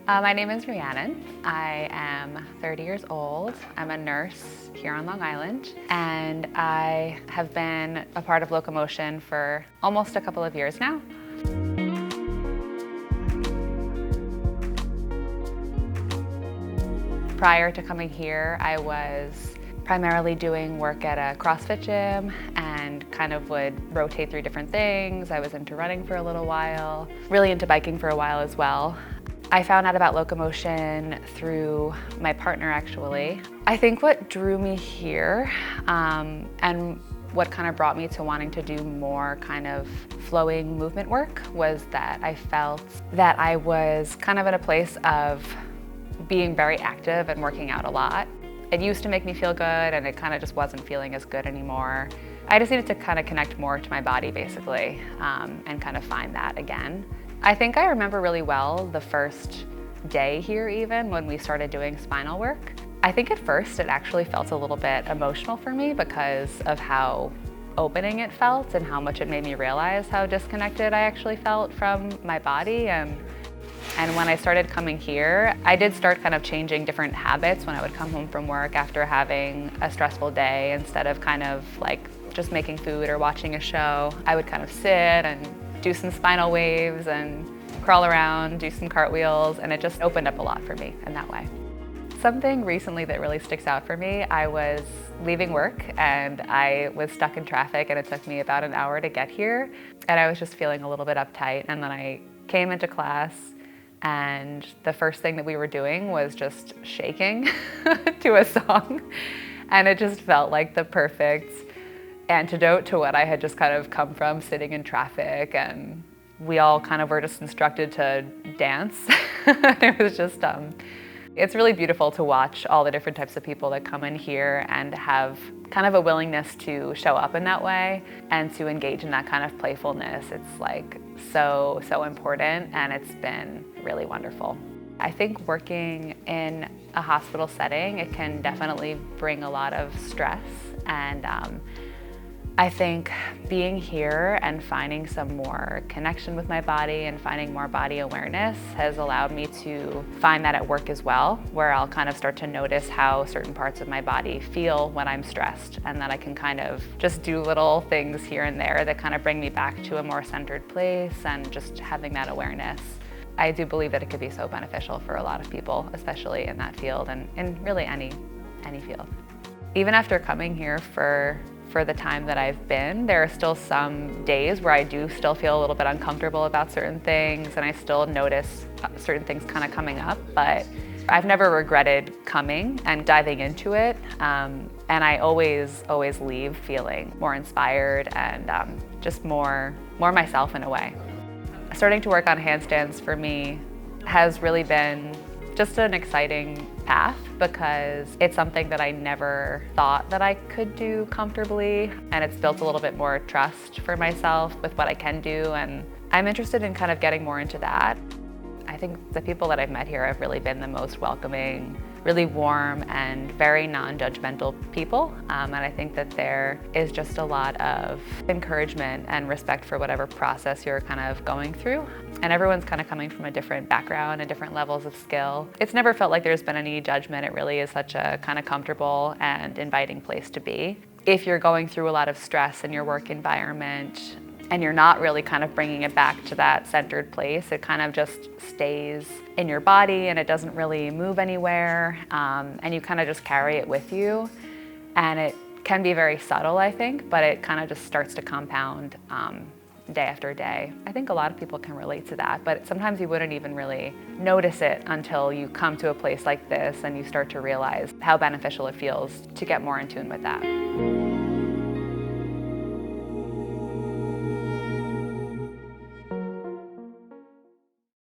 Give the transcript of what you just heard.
My name is Rhiannon. I am 30 years old. I'm a nurse here on Long Island, and I have been a part of Loco Motion for almost a couple of years now. Prior to coming here, I was primarily doing work at a CrossFit gym and kind of would rotate through different things. I was into running for a little while, really into biking for a while as well. I found out about Loco Motion through my partner, actually. I think what drew me here and what kind of brought me to wanting to do more kind of flowing movement work was that I felt that I was kind of in a place of being very active and working out a lot. It used to make me feel good, and it kind of just wasn't feeling as good anymore. I just needed to kind of connect more to my body, basically, and kind of find that again. I think I remember really well the first day here, even when we started doing spinal work. I think at first it actually felt a little bit emotional for me because of how opening it felt and how much it made me realize how disconnected I actually felt from my body. And when I started coming here, I did start kind of changing different habits when I would come home from work after having a stressful day. Instead of kind of like just making food or watching a show, I would kind of sit and do some spinal waves and crawl around, do some cartwheels, and it just opened up a lot for me in that way. Something recently that really sticks out for me, I was leaving work and I was stuck in traffic, and it took me about an hour to get here, and I was just feeling a little bit uptight, and then I came into class, and the first thing that we were doing was just shaking to a song, and it just felt like the perfect antidote to what I had just kind of come from sitting in traffic, and we all kind of were just instructed to dance. It was just, it's really beautiful to watch all the different types of people that come in here and have kind of a willingness to show up in that way and to engage in that kind of playfulness. It's like so important, and it's been really wonderful. I think working in a hospital setting, it can definitely bring a lot of stress, and I think being here and finding some more connection with my body and finding more body awareness has allowed me to find that at work as well, where I'll kind of start to notice how certain parts of my body feel when I'm stressed, and that I can kind of just do little things here and there that kind of bring me back to a more centered place, and just having that awareness. I do believe that it could be so beneficial for a lot of people, especially in that field and in really any field. Even after coming here for the time that I've been, there are still some days where I do still feel a little bit uncomfortable about certain things, and I still notice certain things kind of coming up, but I've never regretted coming and diving into it, and I always leave feeling more inspired and just more myself in a way. Starting to work on handstands for me has really been just an exciting path, because it's something that I never thought that I could do comfortably, and it's built a little bit more trust for myself with what I can do, and I'm interested in kind of getting more into that. I think the people that I've met here have really been the most welcoming, really warm and very non-judgmental people, and I think that there is just a lot of encouragement and respect for whatever process you're kind of going through, and everyone's kind of coming from a different background and different levels of skill. It's never felt like there's been any judgment. It really is such a kind of comfortable and inviting place to be. If you're going through a lot of stress in your work environment and you're not really kind of bringing it back to that centered place, it kind of just stays in your body and it doesn't really move anywhere, and you kind of just carry it with you, and it can be very subtle, I think, but it kind of just starts to compound day after day. I think a lot of people can relate to that, but sometimes you wouldn't even really notice it until you come to a place like this and you start to realize how beneficial it feels to get more in tune with that.